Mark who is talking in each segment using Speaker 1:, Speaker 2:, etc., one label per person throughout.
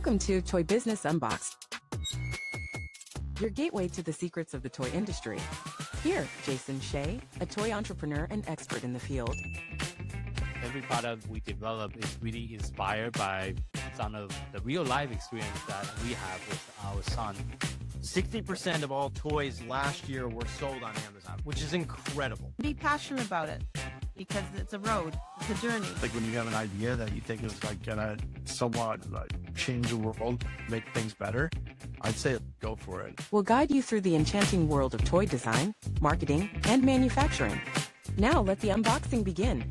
Speaker 1: Welcome to Toy Business Unboxed, your gateway to the secrets of the toy industry. Here, Jason Shea, a toy entrepreneur and expert in the field.
Speaker 2: Every product we develop is really inspired by some of the real life experience that we have with our son.
Speaker 3: 60% of all toys last year were sold on Amazon, which is incredible.
Speaker 4: Be passionate about it because it's a road, it's a journey.
Speaker 5: Like when you have an idea that you think is like gonna somewhat like change the world, make things better, I'd say go for it.
Speaker 1: We'll guide you through the enchanting world of toy design, marketing, and manufacturing. Now let the unboxing begin.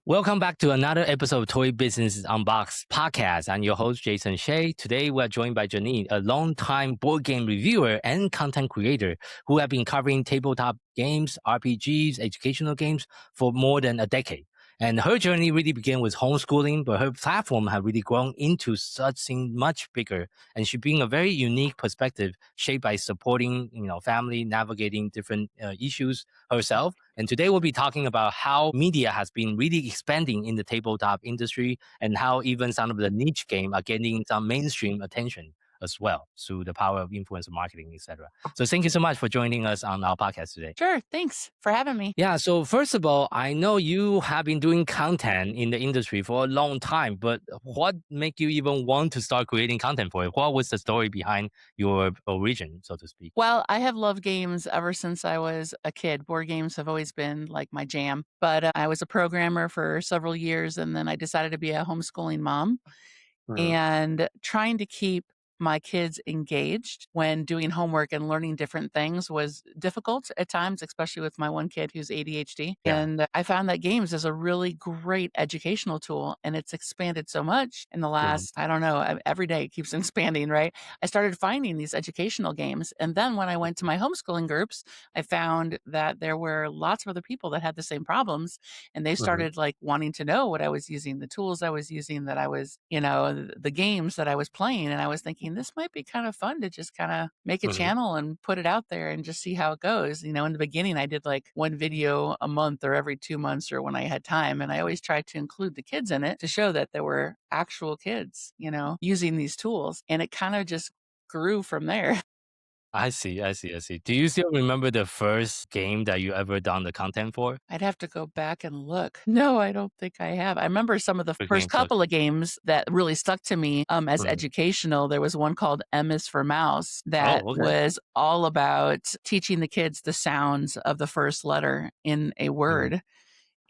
Speaker 2: Welcome back to another episode of Toy Business Unboxed podcast. I'm your host, Jason Shea. Today, we're joined by Janine, a longtime board game reviewer and content creator who have been covering tabletop games, RPGs, educational games for more than a decade. And her journey really began with homeschooling, but her platform has really grown into something much bigger. And she brings a very unique perspective shaped by supporting, family, navigating different issues herself. And today we'll be talking about how media has been really expanding in the tabletop industry and how even some of the niche games are getting some mainstream attention as well through the power of influencer marketing, etc. So thank you so much for joining us on our podcast today.
Speaker 4: Sure. Thanks for having me.
Speaker 2: Yeah. So first of all, I know you have been doing content in the industry for a long time, but what made you even want to start creating content for it? What was the story behind your origin, so to speak?
Speaker 4: Well, I have loved games ever since I was a kid. Board games have always been like my jam, but I was a programmer for several years and then I decided to be a homeschooling mom and trying to keep my kids engaged when doing homework and learning different things was difficult at times, especially with my one kid who's ADHD. Yeah. And I found that games is a really great educational tool and it's expanded so much in the last, I don't know, every day it keeps expanding, right? I started finding these educational games. And then when I went to my homeschooling groups, I found that there were lots of other people that had the same problems and they started like wanting to know what I was using, the tools I was using, that I was, the games that I was playing. And I was thinking, this might be kind of fun to just kind of make a channel and put it out there and just see how it goes. In the beginning, I did like one video a month or every 2 months or when I had time. And I always tried to include the kids in it to show that there were actual kids, using these tools. And it kind of just grew from there.
Speaker 2: I see. Do you still remember the first game that you ever done the content for?
Speaker 4: I'd have to go back and look. No, I don't think I have. I remember some of the first couple of games that really stuck to me as educational. There was one called M is for Mouse that was all about teaching the kids the sounds of the first letter in a word.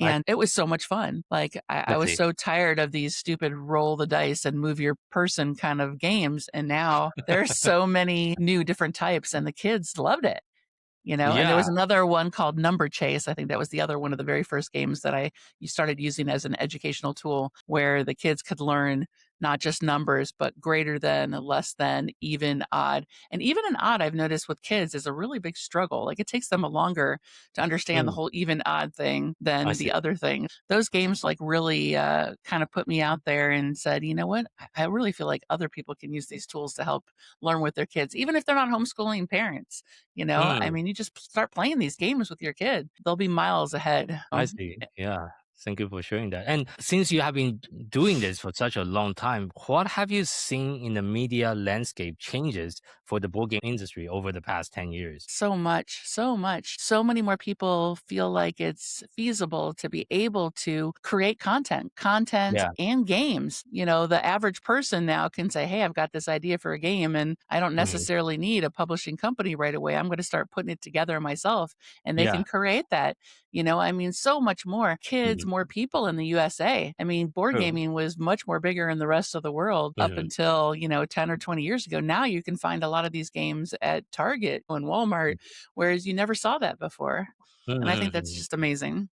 Speaker 4: And it was so much fun. Like I was so tired of these stupid roll the dice and move your person kind of games. And now there's so many new different types and the kids loved it. And there was another one called Number Chase. I think that was the other one of the very first games that you started using as an educational tool where the kids could learn not just numbers, but greater than, less than, even, odd. And even an odd, I've noticed with kids is a really big struggle. Like it takes them longer to understand the whole even odd thing than the other thing. Those games like really kind of put me out there and said, you know what? I really feel like other people can use these tools to help learn with their kids, even if they're not homeschooling parents. I mean, you just start playing these games with your kid. They'll be miles ahead.
Speaker 2: I see. Yeah. Thank you for sharing that. And since you have been doing this for such a long time, what have you seen in the media landscape changes for the board game industry over the past 10 years?
Speaker 4: So much. So many more people feel like it's feasible to be able to create content and games. The average person now can say, hey, I've got this idea for a game and I don't necessarily need a publishing company right away. I'm going to start putting it together myself and they can create that. I mean, so much more kids, more people in the USA. I mean, board gaming was much more bigger in the rest of the world up until, 10 or 20 years ago. Now you can find a lot of these games at Target and Walmart, whereas you never saw that before. And I think that's just amazing.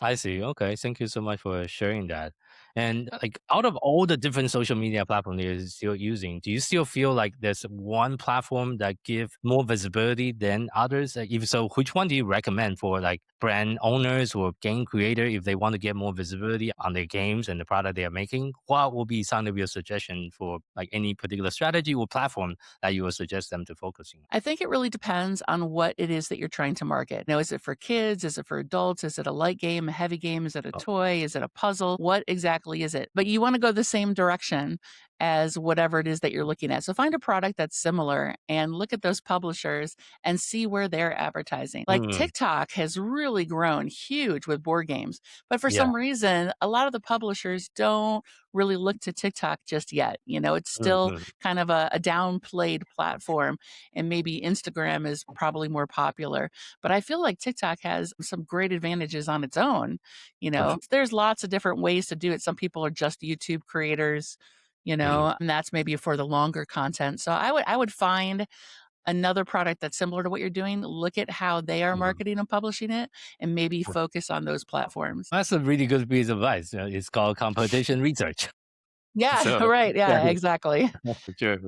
Speaker 2: I see. Okay. Thank you so much for sharing that. And like out of all the different social media platforms you're still using, do you still feel like there's one platform that give more visibility than others? If so, which one do you recommend for like brand owners or game creator, if they want to get more visibility on their games and the product they are making, what will be some of your suggestion for like any particular strategy or platform that you would suggest them to focus on?
Speaker 4: I think it really depends on what it is that you're trying to market. Now, is it for kids? Is it for adults? Is it a light game, a heavy game? Is it a toy? Is it a puzzle? What exactly is it? But you want to go the same direction as whatever it is that you're looking at. So find a product that's similar and look at those publishers and see where they're advertising. Like TikTok has really grown huge with board games, but for some reason, a lot of the publishers don't really look to TikTok just yet. It's still kind of a downplayed platform, and maybe Instagram is probably more popular. But I feel like TikTok has some great advantages on its own. There's lots of different ways to do it. Some people are just YouTube creators, and that's maybe for the longer content. So I would find another product that's similar to what you're doing, look at how they are marketing and publishing it, and maybe focus on those platforms.
Speaker 2: That's a really good piece of advice. It's called competition research.
Speaker 4: Yeah, right. Yeah, exactly.
Speaker 2: For sure.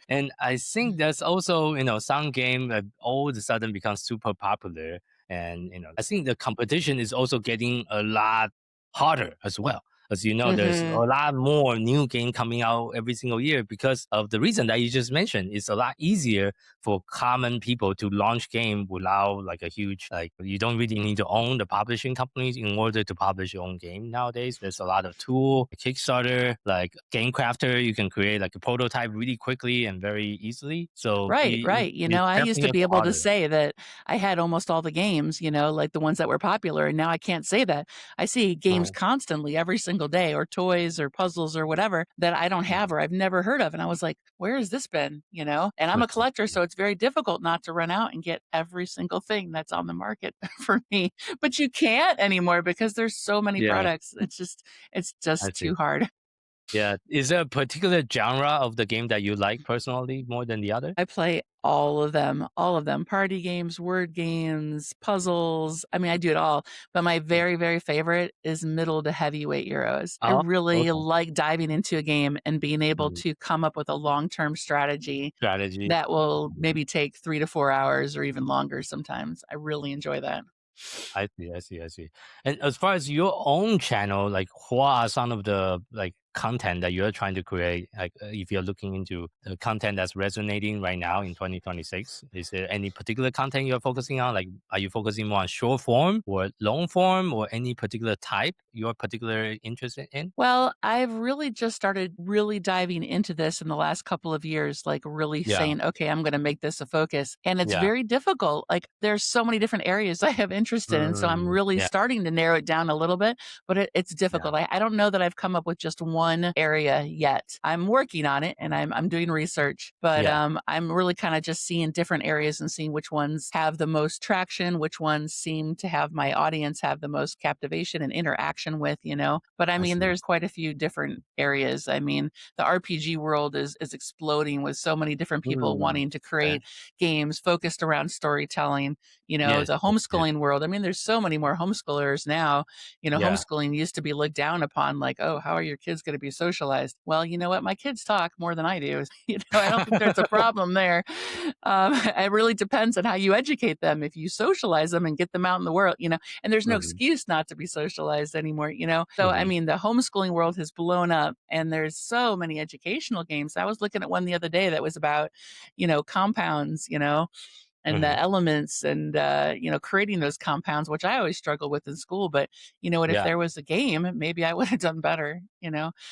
Speaker 2: And I think there's also, some game that all of a sudden becomes super popular. And, I think the competition is also getting a lot harder as well. As you know, there's a lot more new game coming out every single year because of the reason that you just mentioned. It's a lot easier for common people to launch game without like a huge, you don't really need to own the publishing companies in order to publish your own game nowadays. There's a lot of tool, Kickstarter, like Game Crafter. You can create like a prototype really quickly and very easily. So
Speaker 4: right. I used to be able to say that I had almost all the games, like the ones that were popular. And now I can't say that. I see games constantly every single day, or toys or puzzles or whatever that I don't have or I've never heard of. And I was like, where has this been? And I'm a collector, so it's very difficult not to run out and get every single thing that's on the market for me. But you can't anymore because there's so many products. It's just too hard.
Speaker 2: Yeah. Is there a particular genre of the game that you like personally more than the other?
Speaker 4: I play all of them. Party games, word games, puzzles. I mean, I do it all. But my very, very favorite is middle to heavyweight Euros. I really like diving into a game and being able to come up with a long-term strategy that will maybe take 3 to 4 hours or even longer sometimes. I really enjoy that.
Speaker 2: I see. And as far as your own channel, like what are some of the content that you're trying to create? Like if you're looking into the content that's resonating right now in 2026, is there any particular content you're focusing on? Like, are you focusing more on short form or long form or any particular type you're particularly interested in?
Speaker 4: Well, I've really just started really diving into this in the last couple of years, like really saying, okay, I'm going to make this a focus. And it's very difficult. Like there's so many different areas I have interest in. So I'm really starting to narrow it down a little bit, but it's difficult. I don't know that I've come up with just one area yet. I'm working on it and I'm doing research, but I'm really kind of just seeing different areas and seeing which ones have the most traction, which ones seem to have my audience have the most captivation and interaction with, But I mean, there's quite a few different areas. I mean, the RPG world is exploding with so many different people wanting to create games focused around storytelling. The homeschooling world. I mean, there's so many more homeschoolers now. Homeschooling used to be looked down upon like, oh, how are your kids going to be socialized? Well, you know what? My kids talk more than I do. I don't think there's a problem there. It really depends on how you educate them. If you socialize them and get them out in the world, and there's no excuse not to be socialized anymore, So, I mean, the homeschooling world has blown up and there's so many educational games. I was looking at one the other day that was about, compounds, and the elements and, creating those compounds, which I always struggle with in school. But you know what, if there was a game, maybe I would have done better,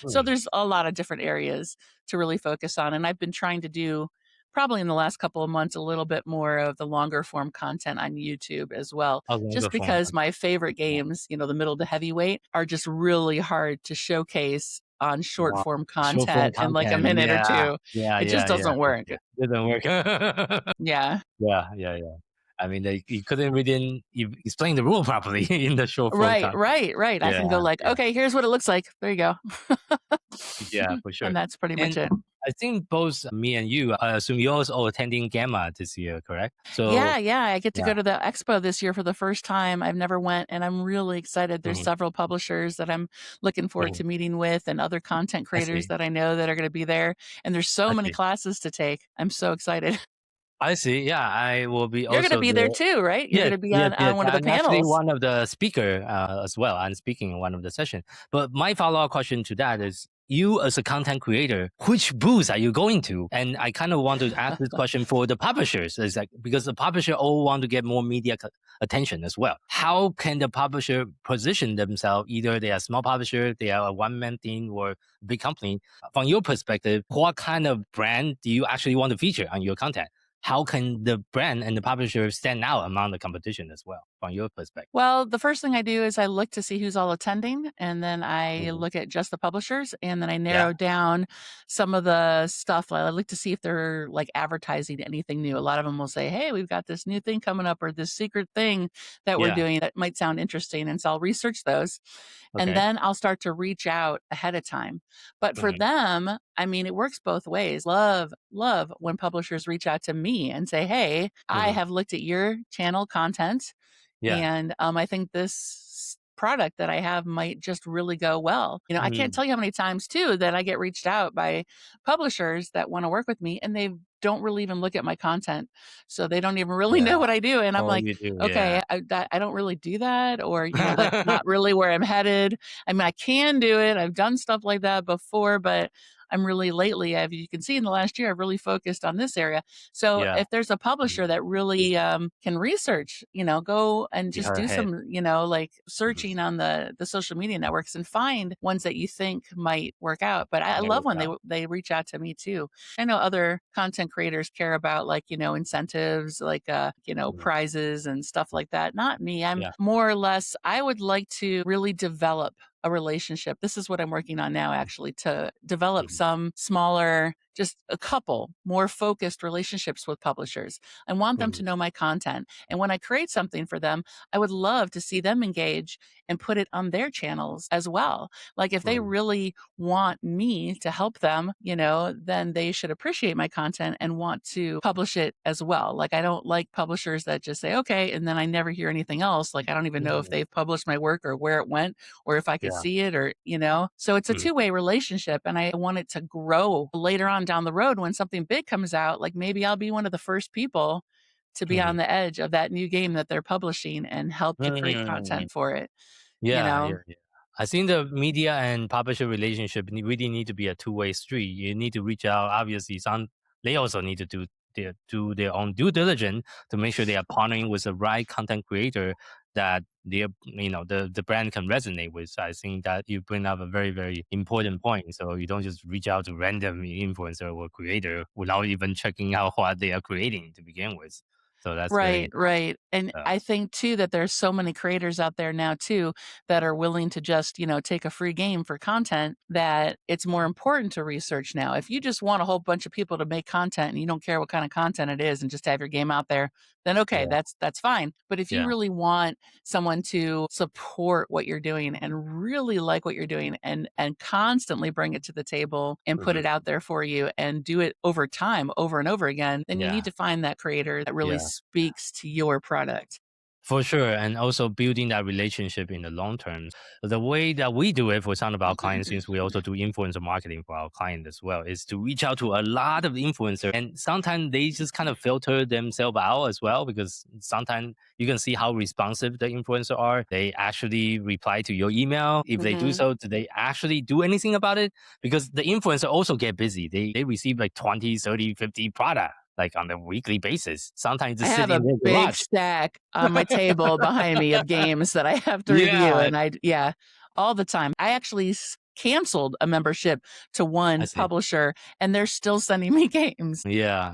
Speaker 4: So there's a lot of different areas to really focus on. And I've been trying to do probably in the last couple of months, a little bit more of the longer form content on YouTube as well, just because my favorite games, the middle to heavyweight are just really hard to showcase on short form content in like a minute or two. It just doesn't work.
Speaker 2: It doesn't work.
Speaker 4: Yeah.
Speaker 2: I mean, you couldn't really explain the rule properly in the short form.
Speaker 4: Right. I can go like, okay, here's what it looks like. There you go.
Speaker 2: Yeah, for sure.
Speaker 4: And that's pretty much it.
Speaker 2: I think both me and you, I assume you're also attending Gamma this year, correct?
Speaker 4: So yeah. I get to go to the expo this year for the first time. I've never went, and I'm really excited. There's several publishers that I'm looking forward to meeting with, and other content creators that I know that are going to be there. And there's so many classes to take. I'm so excited.
Speaker 2: I see. Yeah, I will be
Speaker 4: You're going to
Speaker 2: also
Speaker 4: be there too, right? You're
Speaker 2: yes,
Speaker 4: going to be
Speaker 2: yes,
Speaker 4: on
Speaker 2: yes.
Speaker 4: one of the
Speaker 2: I'm actually
Speaker 4: panels.
Speaker 2: one of the speaker as well. I'm speaking in one of the sessions. But my follow-up question to that is, you as a content creator, which booths are you going to? And I kind of want to ask this question for the publishers. It's like, because the publisher all want to get more media attention as well. How can the publisher position themselves? Either they are small publisher, they are a one-man team, or big company. From your perspective, what kind of brand do you actually want to feature on your content? How can the brand and the publisher stand out among the competition as well, from your perspective?
Speaker 4: Well, the first thing I do is I look to see who's all attending, and then I look at just the publishers, and then I narrow down some of the stuff. I look to see if they're like advertising anything new. A lot of them will say, hey, we've got this new thing coming up, or this secret thing that we're doing that might sound interesting. And so I'll research those. And then I'll start to reach out ahead of time. But for them, I mean, it works both ways. Love when publishers reach out to me and say, hey, I have looked at your channel content. And I think this product that I have might just really go well. I can't tell you how many times too that I get reached out by publishers that want to work with me, and they don't really even look at my content. So they don't even really know what I do. And I'm like, okay, I don't really do that, or, that's not really where I'm headed. I mean, I can do it. I've done stuff like that before, but I'm really lately, you can see in the last year, I've really focused on this area. So if there's a publisher that really can research, go and just do some, like searching on the social media networks and find ones that you think might work out. But I love when they reach out to me too. I know other content creators care about like, incentives, like, prizes and stuff like that. Not me. I'm more or less, I would like to really develop a relationship. This is what I'm working on now, actually, to develop some smaller, just a couple more focused relationships with publishers. I want them to know my content. And when I create something for them, I would love to see them engage and put it on their channels as well. Like if they really want me to help them, then they should appreciate my content and want to publish it as well. Like I don't like publishers that just say, okay, and then I never hear anything else. Like I don't even know if they've published my work or where it went or if I could see it or, so it's a two-way relationship, and I want it to grow later on down the road when something big comes out. Like maybe I'll be one of the first people to be on the edge of that new game that they're publishing and help to create content for it.
Speaker 2: Yeah. I think the media and publisher relationship really need to be a two-way street. You need to reach out. Obviously, they also need to do their own due diligence to make sure they are partnering with the right content creator that the brand can resonate with. So I think that you bring up a very, very important point. So you don't just reach out to random influencer or creator without even checking out what they are creating to begin with. So that's
Speaker 4: right. And I think too that there's so many creators out there now too that are willing to just, take a free game for content, that it's more important to research now. If you just want a whole bunch of people to make content and you don't care what kind of content it is and just have your game out there, then okay, that's fine. But if you really want someone to support what you're doing and really like what you're doing and constantly bring it to the table and put it out there for you and do it over time, over and over again, then you need to find that creator that really speaks to your product.
Speaker 2: For sure. And also building that relationship in the long term. The way that we do it for some of our clients, since we also do influencer marketing for our client as well, is to reach out to a lot of influencers. And sometimes they just kind of filter themselves out as well, because sometimes you can see how responsive the influencer are. They actually reply to your email. If they do so, do they actually do anything about it? Because the influencer also get busy. They receive like 20, 30, 50 products, like on a weekly basis. Sometimes
Speaker 4: I have a big stack on my table behind me of games that I have to review. And all the time. I actually canceled a membership to one publisher and they're still sending me games.
Speaker 2: Yeah.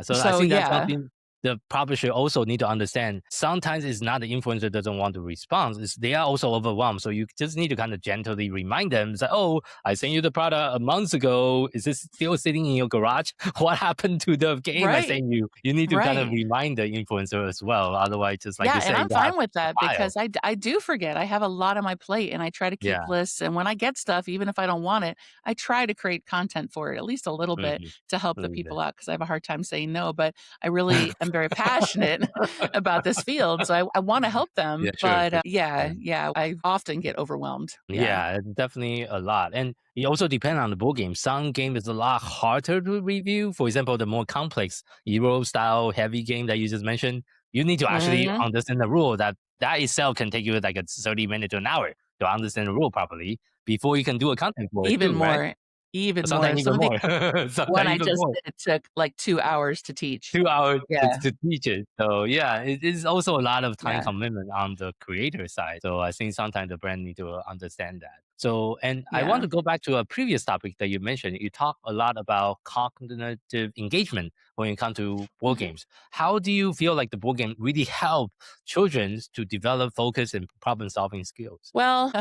Speaker 2: So I think that's something the publisher also need to understand. Sometimes it's not the influencer doesn't want to respond. They are also overwhelmed. So you just need to kind of gently remind them, say, oh, I sent you the product a month ago. Is this still sitting in your garage? What happened to the game I sent you? You need to kind of remind the influencer as well. Otherwise, just like you say.
Speaker 4: And I'm fine with that because I do forget. I have a lot on my plate and I try to keep lists. And when I get stuff, even if I don't want it, I try to create content for it, at least a little bit, to help the people out, because I have a hard time saying no. But I really am I'm very passionate about this field. So I want to help them.
Speaker 2: Yeah, sure.
Speaker 4: But I often get overwhelmed.
Speaker 2: Yeah, it's definitely a lot. And it also depends on the board game. Some game is a lot harder to review. For example, the more complex Euro style heavy game that you just mentioned, you need to actually understand the rule. That itself can take you like a 30 minutes to an hour to understand the rule properly before you can do a content for it.
Speaker 4: Even
Speaker 2: too,
Speaker 4: more.
Speaker 2: Right?
Speaker 4: Even
Speaker 2: Sometimes
Speaker 4: more.
Speaker 2: even more.
Speaker 4: One I
Speaker 2: even
Speaker 4: just
Speaker 2: more.
Speaker 4: did took like 2 hours to teach.
Speaker 2: 2 hours
Speaker 4: Yeah.
Speaker 2: to teach it. So yeah, it is also a lot of time commitment on the creator side. So I think sometimes the brand need to understand that. So, and I want to go back to a previous topic that you mentioned. You talk a lot about cognitive engagement when it comes to board games. How do you feel like the board game really help children to develop focus and problem solving skills?
Speaker 4: Well,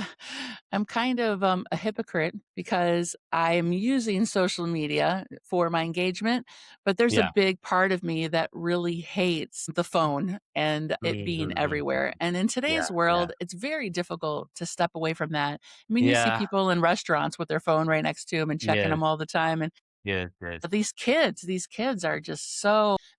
Speaker 4: I'm kind of a hypocrite because I'm using social media for my engagement, but there's a big part of me that really hates the phone and it being everywhere. And in today's world, it's very difficult to step away from that. I mean, you see people in restaurants with their phone right next to them and checking them all the time. And but these kids are just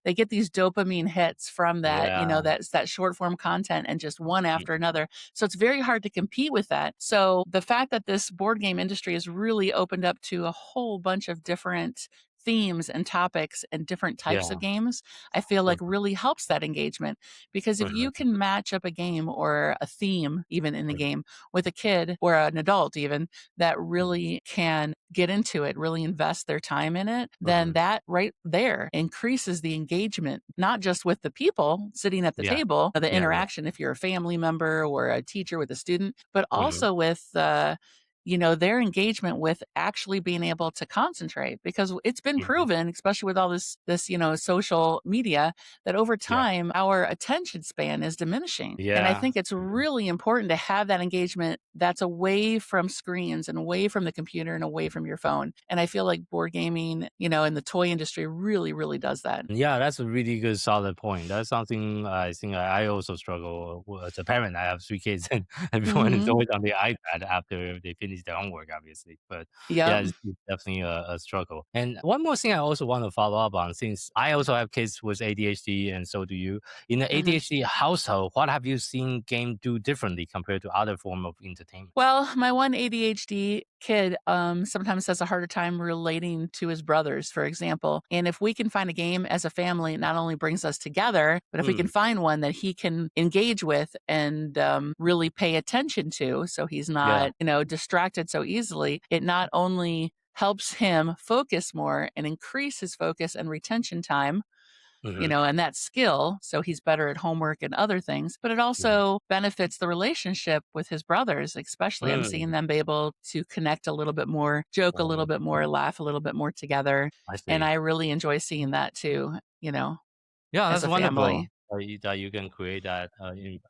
Speaker 4: they get these dopamine hits from that, that's that short form content and just one after another. So it's very hard to compete with that. So the fact that this board game industry has really opened up to a whole bunch of different themes and topics and different types of games, I feel like really helps that engagement. Because if you can match up a game or a theme, even in the game, with a kid or an adult even, that really can get into it, really invest their time in it, then that right there increases the engagement, not just with the people sitting at the table, the interaction if you're a family member or a teacher with a student, but also with their engagement with actually being able to concentrate, because it's been proven, especially with all this social media, that over time our attention span is diminishing. And I think it's really important to have that engagement that's away from screens and away from the computer and away from your phone. And I feel like board gaming, in the toy industry really, really does that.
Speaker 2: Yeah, that's a really good solid point. That's something I think I also struggle with as a parent. I have 3 kids and everyone is always on the iPad after they finish their homework, obviously. But it's definitely a struggle. And one more thing I also want to follow up on, since I also have kids with ADHD and so do you. In the ADHD household, what have you seen game do differently compared to other form of entertainment?
Speaker 4: Well, my one ADHD kid sometimes has a harder time relating to his brothers, for example. And if we can find a game as a family, it not only brings us together, but if we can find one that he can engage with and really pay attention to, so he's not, distracted so easily, it not only helps him focus more and increase his focus and retention time, and that skill, so he's better at homework and other things, but it also benefits the relationship with his brothers, especially I'm seeing them be able to connect a little bit more, joke a little bit more, laugh a little bit more together. And I really enjoy seeing that too,
Speaker 2: Yeah,
Speaker 4: as
Speaker 2: that's
Speaker 4: a
Speaker 2: wonderful.
Speaker 4: family.
Speaker 2: That you can create that.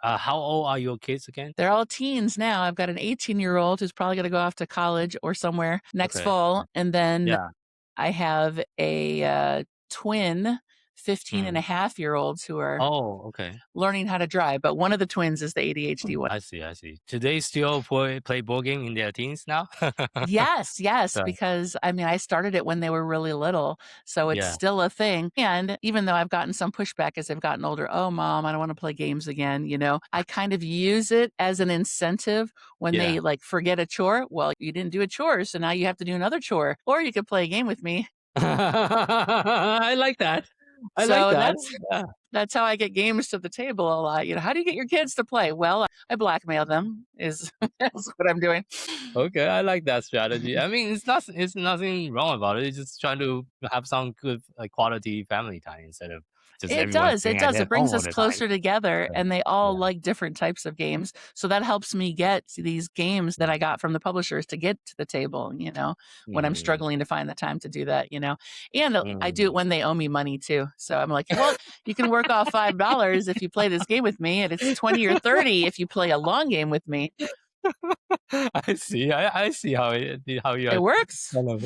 Speaker 2: How old are your kids again?
Speaker 4: They're all teens now. I've got an 18-year-old who's probably going to go off to college or somewhere next fall. And then I have a twin 15-and-a-half-year-olds who are learning how to drive. But one of the twins is the ADHD one.
Speaker 2: I see. Do they still play board game in their teens now?
Speaker 4: Yes, because I started it when they were really little. So it's still a thing. And even though I've gotten some pushback as they've gotten older, oh, Mom, I don't want to play games again. I kind of use it as an incentive when they forget a chore. Well, you didn't do a chore, so now you have to do another chore. Or you could play a game with me.
Speaker 2: I like that.
Speaker 4: That's how I get games to the table a lot. How do you get your kids to play? Well, I blackmail them is what I'm doing.
Speaker 2: Okay, I like that strategy. It's nothing wrong about it. It's just trying to have some good quality family time instead of just
Speaker 4: it does. It brings us closer together, and they all like different types of games. So that helps me get these games that I got from the publishers to get to the table, when I'm struggling to find the time to do that, And I do it when they owe me money too. So I'm like, well, you can work off $5 if you play this game with me, and it's 20 or 30 if you play a long game with me.
Speaker 2: I see. I see how you
Speaker 4: It
Speaker 2: are
Speaker 4: works.
Speaker 2: kind of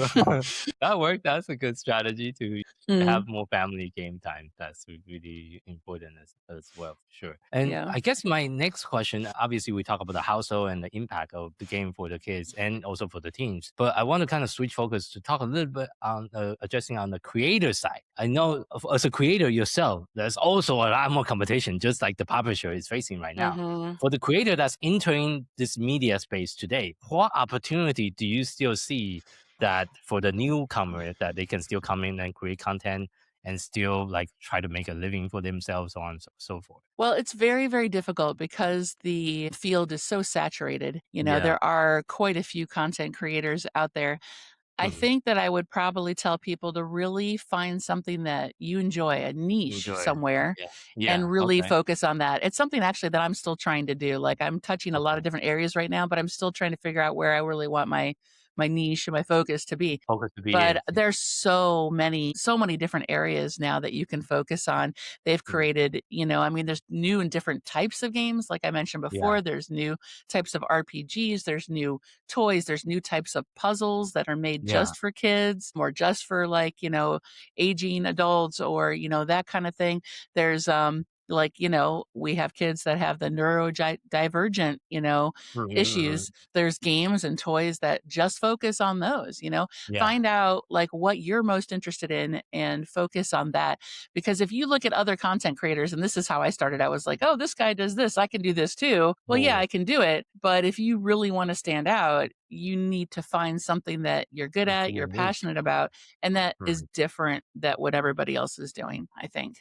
Speaker 2: that worked. That's a good strategy to have more family game time. That's really important as well, for sure. And
Speaker 4: Yeah.
Speaker 2: I guess my next question, obviously, we talk about the household and the impact of the game for the kids and also for the teams. But I want to kind of switch focus to talk a little bit on addressing on the creator side. I know as a creator yourself, there's also a lot more competition, just like the publisher is facing right now.
Speaker 4: Mm-hmm.
Speaker 2: For the creator that's entering this media space today, what opportunity do you still see that for the newcomer that they can still come in and create content and still like try to make a living for themselves, so on and so forth?
Speaker 4: Well, it's very, very difficult because the field is so saturated.
Speaker 2: Yeah.
Speaker 4: There are quite a few content creators out there. I think that I would probably tell people to really find something that you enjoy, a niche
Speaker 2: Enjoy it.
Speaker 4: somewhere,
Speaker 2: Yeah. Yeah.
Speaker 4: and really
Speaker 2: Okay.
Speaker 4: focus on that. It's something actually that I'm still trying to do. Like I'm touching a lot of different areas right now, but I'm still trying to figure out where I really want my niche and my focus to be.
Speaker 2: Focus to be
Speaker 4: But
Speaker 2: it.
Speaker 4: there's so many different areas now that you can focus on. They've created, I mean, there's new and different types of games. Like I mentioned before, there's new types of RPGs, there's new toys, there's new types of puzzles that are made
Speaker 2: Yeah.
Speaker 4: just for kids or just for like, aging adults or, that kind of thing. There's we have kids that have the neurodivergent, issues. There's games and toys that just focus on those,
Speaker 2: Yeah.
Speaker 4: find out like what you're most interested in and focus on that. Because if you look at other content creators, and this is how I started, I was like, oh, this guy does this, I can do this too. Well, yeah, I can do it. But if you really want to stand out, you need to find something that you're good at, you're passionate about, and that is different than what everybody else is doing, I think.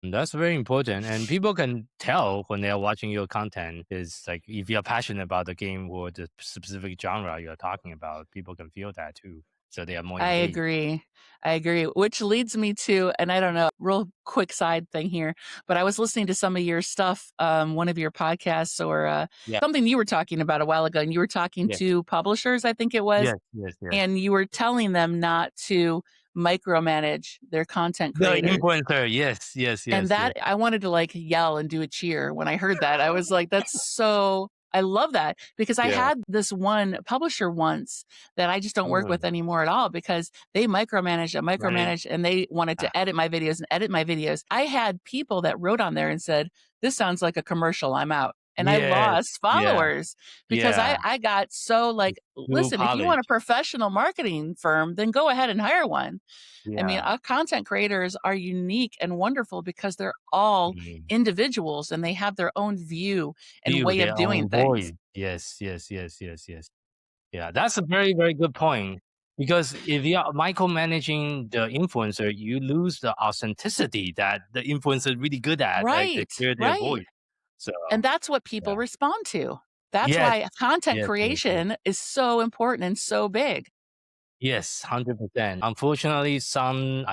Speaker 2: That's very important. And people can tell when they are watching your content is like if you're passionate about the game or the specific genre you're talking about, people can feel that too. So they are more
Speaker 4: I
Speaker 2: engaged.
Speaker 4: agree. I agree. Which leads me to, and I don't know, real quick side thing here, but I was listening to some of your stuff, one of your podcasts or
Speaker 2: Yeah.
Speaker 4: something you were talking about a while ago, and you were talking
Speaker 2: Yes.
Speaker 4: to publishers, I think it was,
Speaker 2: Yes.
Speaker 4: and you were telling them not to micromanage their content
Speaker 2: The
Speaker 4: creators.
Speaker 2: influencer, yes.
Speaker 4: And that I wanted to like yell and do a cheer when I heard that. I was like, that's so I love that because I had this one publisher once that I just don't work with anymore at all because they micromanaged and they wanted to edit my videos. I had people that wrote on there and said, this sounds like a commercial. I'm out. And I lost followers because I got so like, listen, if you want a professional marketing firm, then go ahead and hire one. I mean, our content creators are unique and wonderful because they're all individuals and they have their own view and way of doing things.
Speaker 2: Yes. Yeah, that's a very, very good point. Because if you're micromanaging the influencer, you lose the authenticity that the influencer is really good at, like to clear their voice. So
Speaker 4: And that's what people respond to. That's why content creation is so important and so big.
Speaker 2: Yes, 100%. Unfortunately, some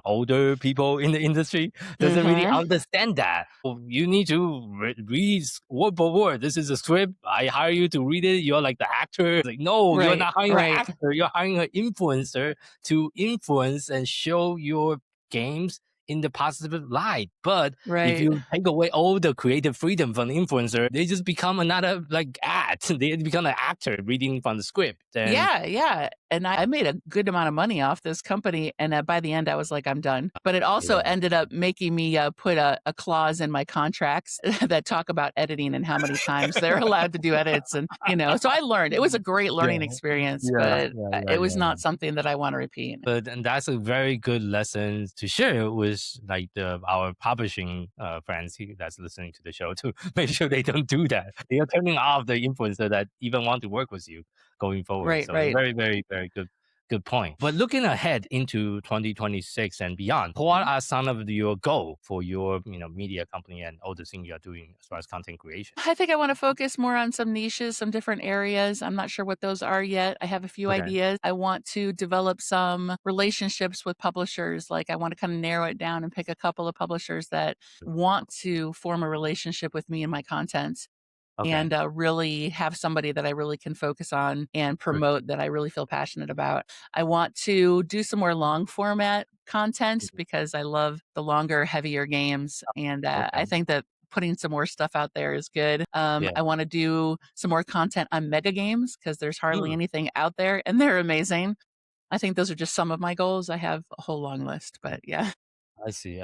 Speaker 2: older people in the industry doesn't really understand that. You need to read word for word. This is a script. I hire you to read it. You're like the actor. It's like, no, you're not hiring an actor. You're hiring an influencer to influence and show your games in the positive light. But if you take away all the creative freedom from the influencer, they just become another like ad. They become an actor reading from the script. And
Speaker 4: Yeah. And I made a good amount of money off this company. And by the end, I was like, I'm done. But it also ended up making me put a clause in my contracts that talk about editing and how many times they're allowed to do edits. And, so I learned. It was a great learning experience, but it was not something that I want to repeat.
Speaker 2: And that's a very good lesson to share with like our publishing friends that's listening to the show to make sure they don't do that. They are turning off the influencer that even want to work with you going forward. Very, very, very good point. But looking ahead into 2026 and beyond, what are some of your goals for your media company and all the things you're doing as far as content creation?
Speaker 4: I think I want to focus more on some niches, some different areas. I'm not sure what those are yet. I have a few ideas. I want to develop some relationships with publishers. Like I want to kind of narrow it down and pick a couple of publishers that want to form a relationship with me and my content. And really have somebody that I really can focus on and promote that I really feel passionate about. I want to do some more long format content because I love the longer, heavier games. And I think that putting some more stuff out there is good. I want to do some more content on mega games because there's hardly anything out there, and they're amazing. I think those are just some of my goals. I have a whole long list, but yeah.
Speaker 2: I see.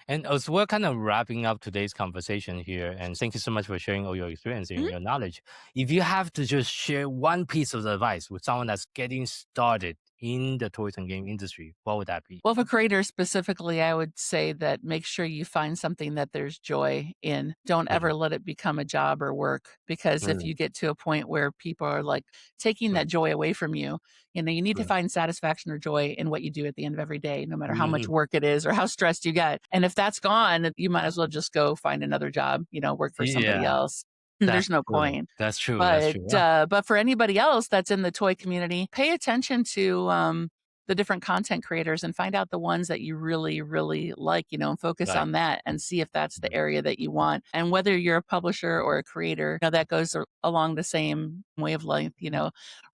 Speaker 2: And as we're kind of wrapping up today's conversation here, and thank you so much for sharing all your experience and your knowledge. If you have to just share one piece of advice with someone that's getting started in the toys and game industry, what would that be?
Speaker 4: Well, for creators specifically, I would say that make sure you find something that there's joy in. Don't ever let it become a job or work, because if you get to a point where people are like taking that joy away from you, you need to find satisfaction or joy in what you do at the end of every day, no matter how much work it is or how stressed you get. And if that's gone, you might as well just go find another job, work for somebody else. There's no point.
Speaker 2: That's true.
Speaker 4: But for anybody else that's in the toy community, pay attention to the different content creators and find out the ones that you really, really like, and focus on that and see if that's the area that you want. And whether you're a publisher or a creator, that goes along the same wavelength,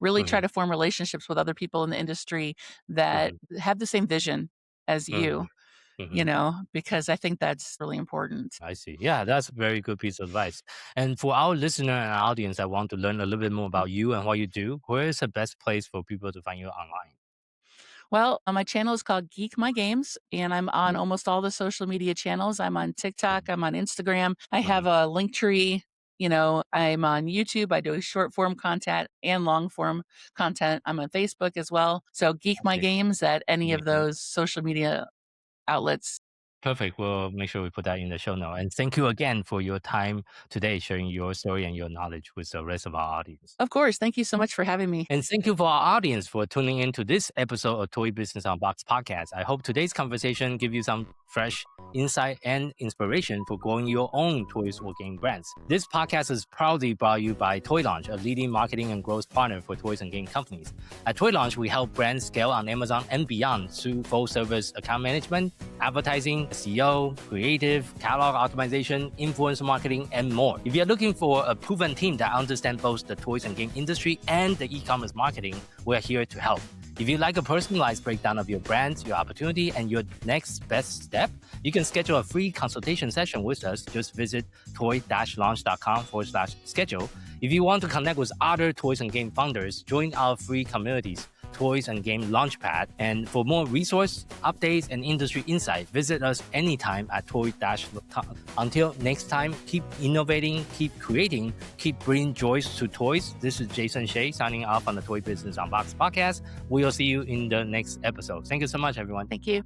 Speaker 4: really try to form relationships with other people in the industry that have the same vision as you. Because I think that's really important.
Speaker 2: I see. Yeah, that's a very good piece of advice. And for our listener and audience that want to learn a little bit more about you and what you do, where is the best place for people to find you online?
Speaker 4: Well, my channel is called Geek My Games, and I'm on almost all the social media channels. I'm on TikTok. I'm on Instagram. I have a Linktree. I'm on YouTube. I do short form content and long form content. I'm on Facebook as well. So Geek My Games at any of those social media outlets.
Speaker 2: Perfect. We'll make sure we put that in the show notes. And thank you again for your time today, sharing your story and your knowledge with the rest of our audience.
Speaker 4: Of course. Thank you so much for having me.
Speaker 2: And thank you for our audience for tuning into this episode of Toy Business Unboxed podcast. I hope today's conversation gives you some fresh insight and inspiration for growing your own toys or game brands. This podcast is proudly brought to you by Toy Launch, a leading marketing and growth partner for toys and game companies. At Toy Launch, we help brands scale on Amazon and beyond through full service account management, advertising, SEO, creative, catalog optimization, influencer marketing, and more. If you're looking for a proven team that understands both the toys and game industry and the e-commerce marketing, we're here to help. If you'd like a personalized breakdown of your brand, your opportunity, and your next best step, you can schedule a free consultation session with us. Just visit toy-launch.com/schedule. If you want to connect with other toys and game founders, join our free communities, Toys and Game Launchpad. And for more resource, updates, and industry insight, visit us anytime at toy-launch.com. Until next time, keep innovating, keep creating, keep bringing joys to toys. This is Jason Shea signing off on the Toy Business Unboxed podcast. We'll see you in the next episode. Thank you so much, everyone.
Speaker 4: Thank you.